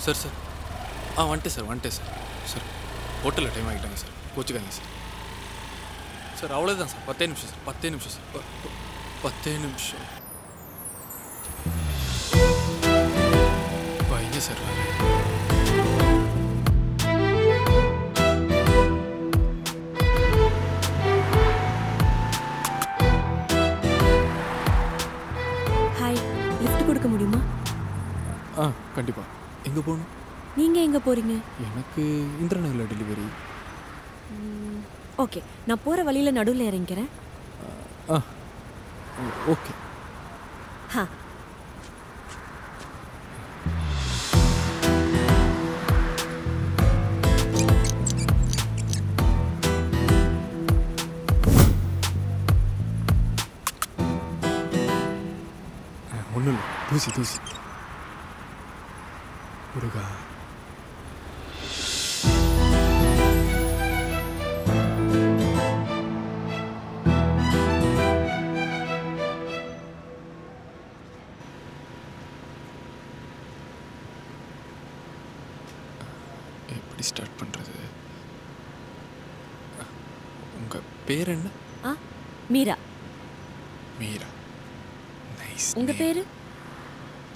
Sir sir வந்துட்டேன் sir sir ஹோட்டலில் time ஆகிட்டாங்க சார் கோச்சுக்காங்க சார் சார் அவ்வளோதான் சார் 10 நிமிஷம் சார் 10 நிமிஷம் சார் 10 நிமிஷம் எங்கே சார் ஹாய், லிஃப்ட் கொடுக்க முடியுமா? கண்டிப்பாக. எங்கே போகணும்? நீங்கள் எங்கே போகிறீங்க? எனக்கு இந்திரநகரில் டெலிவரி. ஓகே, நான் போகிற வழியில் நடுவில் இறங்கிக்கிறேன். ஓகே. ஒன்றும் இல்லை, தூசி முருகா. எப்படி ஸ்டார்ட் பண்ணுறது? உங்கள் பேர் என்ன? மீரா. மீரா, நைஸ். உங்கள் பேர்?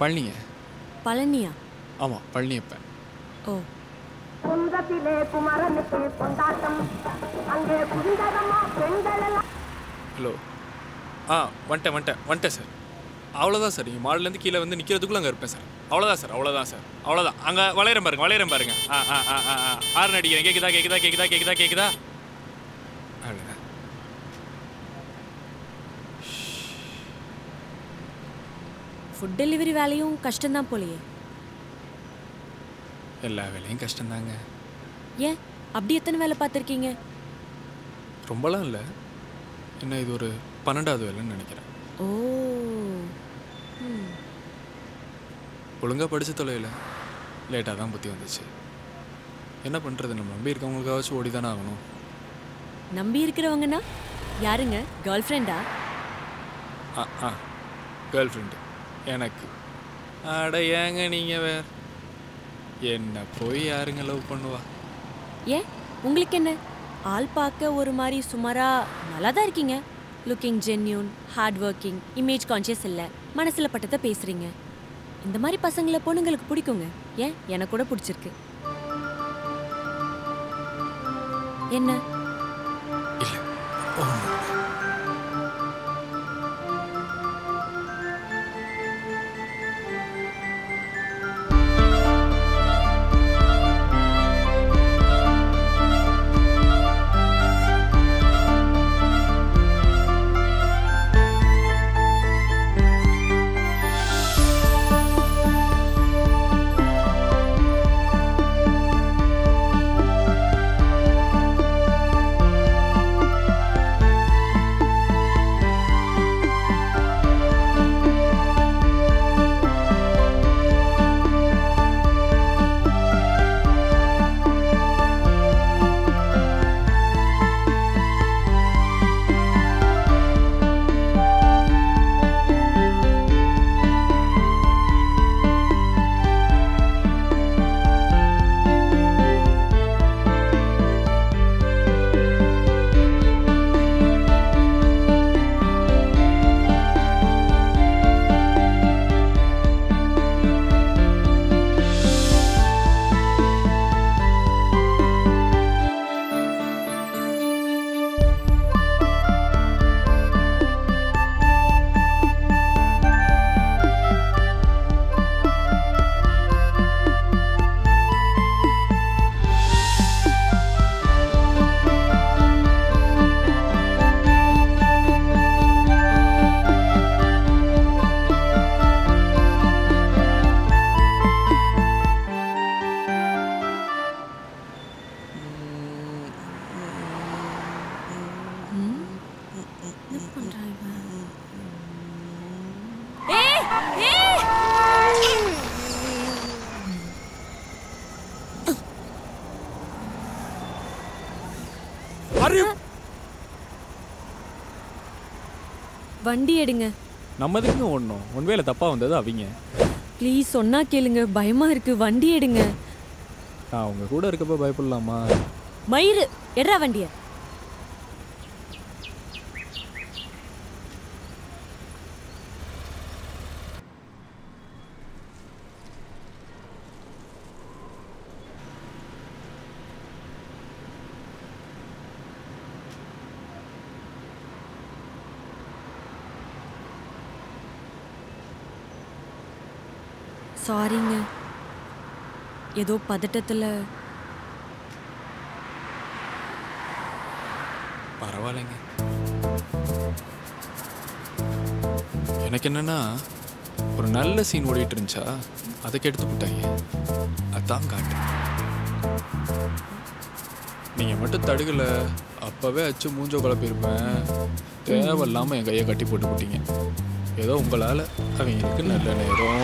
பழனிங்க. பழனியா? ஆமாம், பழனியப்பன். ஓ. ஹலோ. வந்துட்டேன் சார். அவ்வளோதான் சார். நீங்கள் மாடலேருந்து கீழே வந்து நிற்கிறதுக்குள்ள அங்கே இருப்பேன் சார். அவ்வளோதான் சார். அவ்வளோதான். அங்கே வளையிறேன் பாருங்க. ஆறு அடிக்கிறேன். கேட்குதா? அவ்வளோதான். ஃபுட் டெலிவரி வேலையும் கஷ்டம்தான் போலையே. எல்லா வேலையும் கஷ்டம்தாங்க. ஏன் அப்படி எத்தனை வேலை பார்த்துருக்கீங்க? ரொம்பலாம் இல்லை. என்ன, இது ஒரு 12வது வேலைன்னு நினைக்கிறேன். ஓ. ஒழுங்காக படித்து தொலைவில் லேட்டாக தான் புத்தி வந்துச்சு. என்ன பண்ணுறது, நம்ம நம்பி இருக்கவங்களுக்காச்சும் ஓடி தானே ஆகணும். நம்பி இருக்கிறவங்கன்னா யாருங்க? கேர்ள் ஃப்ரெண்டா? கேர்ள் ஃப்ரெண்டு எனக்கு. அட ஏங்க நீங்கள் வேற, என்ன போய் யாருங்க லவ் பண்ணுவா? ஏன் உங்களுக்கு என்ன? ஆள் பார்க்க ஒரு மாதிரி சுமாராக நல்லா தான் இருக்கீங்க. Looking genuine, hard working, image conscious இல்லை, மனசில் பட்டதை பேசுகிறீங்க. இந்த மாதிரி பசங்களை பொண்ணுங்களுக்கு பிடிக்குங்க. ஏன், எனக்கு கூட பிடிச்சிருக்கு. என்ன? இல்லை. வண்டி எடுங்க. நம்ம எதுக்குங்க ஓடணும்? ஒன்வேல தப்பா வந்தது அவங்க. ப்ளீஸ் சொன்னா கேளுங்க, பயமா இருக்கு. வண்டி எடுங்க. நான் உங்க கூட இருக்கப்ப பயப்படலாமா? மயிறு எட்ரா வண்டிய. சாரிங்க, ஏதோ பதட்டத்துல. பரவாயில்லைங்க. எனக்கு என்னன்னா ஒரு நல்ல சீன் ஓடிட்டு இருந்துச்சா அதுக்கு எடுத்து விட்டாங்க. அதான் காட்டு. நீங்க மட்டும் தடுக்கல, அப்பவே அச்சு மூஞ்சோ குழப்பிருப்பேன். தேவையில்லாம என் கையை கட்டி போட்டு விட்டீங்க. ஏதோ உங்களால அவங்களுக்கு நல்ல நேரம்.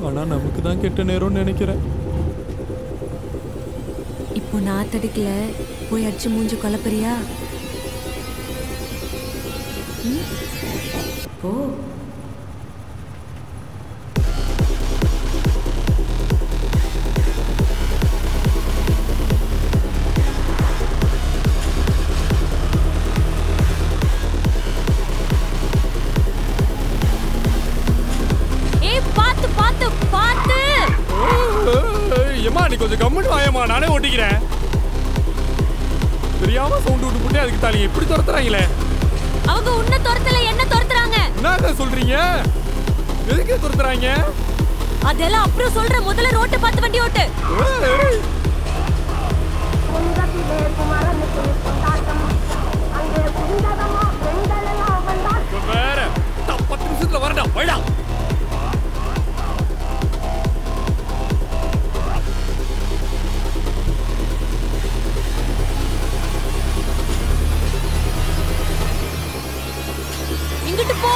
ஆனா நமக்கு தான் கெட்ட நேரம்னு நினைக்கிறேன். இப்போ நான் தடுக்கல, போய் அடிச்சு மூஞ்சி குழப்பறியா? போ. ஏமா நீ கொஞ்சம் கம்முன்னு வாயம்மா, நானே ஓட்டிக்கிறேன். தெரியாம சவுண்ட் விட்டு போட்டு அதுக்கு தாலிங்க இப்படி துரத்துறாங்களே. அவங்க உன்னை துரத்தல, என்ன துரத்துறாங்க? என்ன சொல்றீங்க? எதுக்கு துரத்துறாங்க? அதெல்லாம் அப்புறம் சொல்றேன். முதல்ல ரோட்டை பார்த்து வண்டி ஓட்டு. வேற 10 நிமிஷத்துல வரடா, வைடா. இங்கிட்டு போ.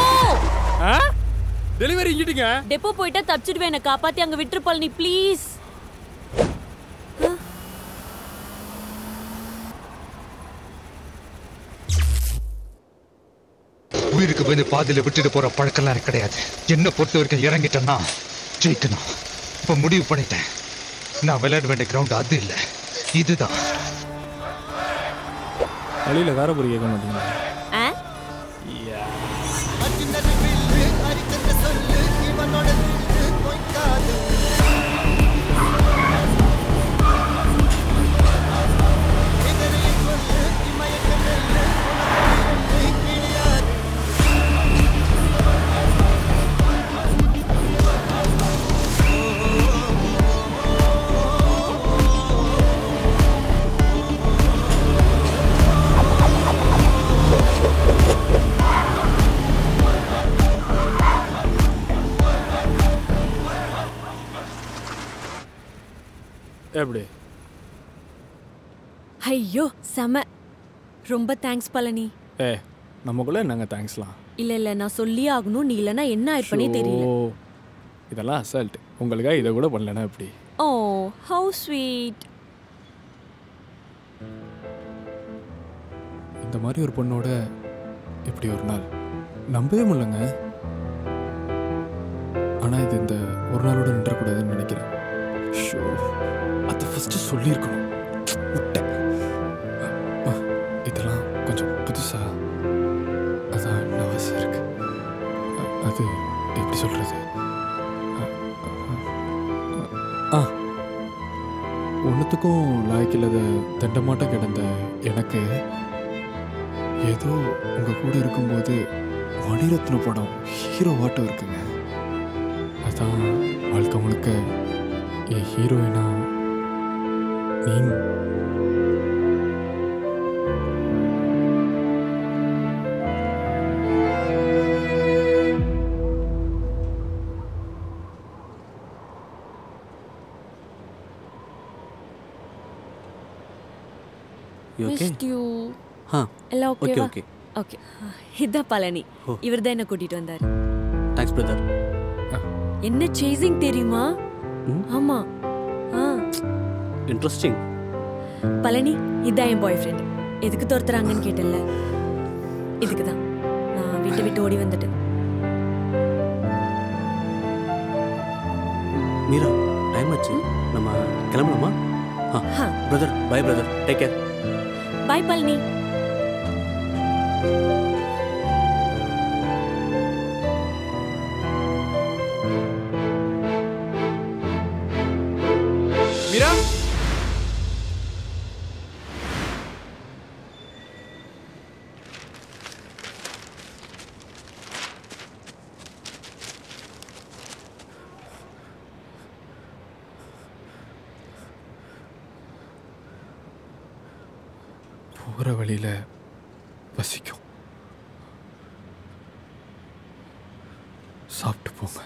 டெலிவரி இங்கிட்டுங்க. டெப்போ போயிட்டா தப்பிச்சிடுவேன். என்ன காப்பாத்தி அங்க விட்டுரு பழனி ப்ளீஸ். உயிருக்கு வந்து பாதியில விட்டுட்டு போற பழக்கம்லாம் எனக்கு கிடையாது. என்ன பொறுத்த வரைக்கும் இறங்கிட்டேன்னா ஜெயிக்கணும். இப்ப முடிவு பண்ணிட்டேன். நான் விளையாட வேண்டிய கிரவுண்ட் அது இல்லை, இதுதான். வழியில காரபுரி கேட்க மாட்டீங்களா? எப்படி? ஐயோ செம, ரொம்ப தேங்க்ஸ் பழனி. நமக்குள்ள என்னங்க தேங்க்ஸ்லாம்? இல்ல நான் சொல்லியே ஆகணும். நீ இல்லைன்னா என்ன ஆயிருப்பனே தெரியல. இதெல்லாம் அசால்ட். உங்களுக்காக இதை கூட பண்ணலனா எப்படி? Oh how sweet. இந்த மாதிரி ஒரு பொண்ணோட இப்படி ஒரு நாள் நம்பவே முடியலங்க. ஆனா இது இந்த ஒரு நாளோட நின்றக்கூடாதுன்னு நினைக்கிறேன். ஷோ, அதை ஃபர்ஸ்ட் சொல்லியிருக்கணும். விட்டேன். இதெல்லாம் கொஞ்சம் புதுசா, அதான் நர்வஸா இருக்கு. அது எப்படி சொல்றது? ஒன்றுத்துக்கும் லாய்க்கில்லாத தண்டமாட்டம் கிடந்த எனக்கு ஏதோ உங்கள் கூட இருக்கும்போது மணிரத்ன படம் ஹீரோவாட்டம் இருக்குங்க. அதான் வாழ்க்கை முழுக்க என் ஹீரோயினா நீங்க. எல்லாம் ஓகேவா? ஓகே. இதான் பழனி. இவர் தான் என்ன கூட்டிட்டு வந்தாரு. Thanks brother. என்ன சேசிங் தெரியுமா? ஆமா. இன்ட்ரெஸ்டிங். பழனி, இதான் என் பாய் ஃப்ரெண்ட். எதுக்கு துரத்துறாங்கன்னு கேட்டல, இதுக்கு தான் நான் வீட்டை விட்டு ஓடி வந்துட்டேன். மீரா, டைம் ஆச்சு, நம்ம கிளம்பலாமா? Brother, bye brother, take care. Bye Palani. Meera, போகிற வழியில் பசிக்கும், சாப்பிட்டு போங்க.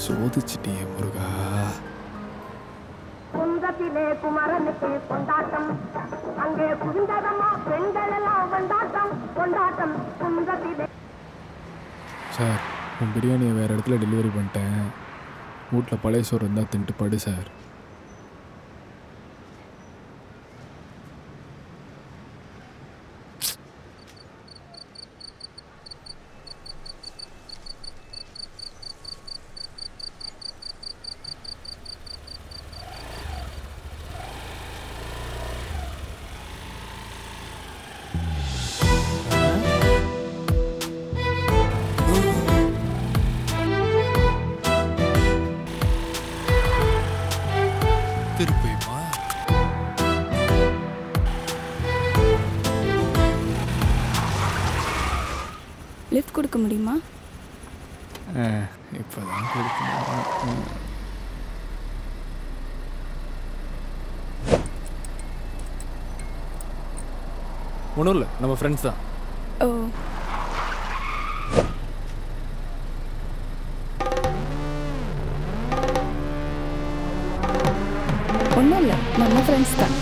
சோதிச்சிட்டியே முருகா. குந்தத்திலே குமரனுக்கு கொண்டாட்டம், அங்கே குவிந்ததம்மா பெண்கள் எல்லாம் கொண்டாட்டம் கொண்டாட்டம் குந்தத்திலே. சார், உன் பிரியாணியை வேறு இடத்துல டெலிவரி பண்ணிட்டேன். வீட்டில் பழைய சோறு இருந்தால் தின்ட்டு படு சார். திருப்பியுமா? லிஃப்ட் கொடுக்க முடியுமா? இப்போதான் கொடுக்கணும். ஒன்றும் இல்லை, நம்ம ஃப்ரெண்ட்ஸ் தான். ஓ, ஒன்றும் இல்லை, நம்ம ஃப்ரெண்ட்ஸ் தான்.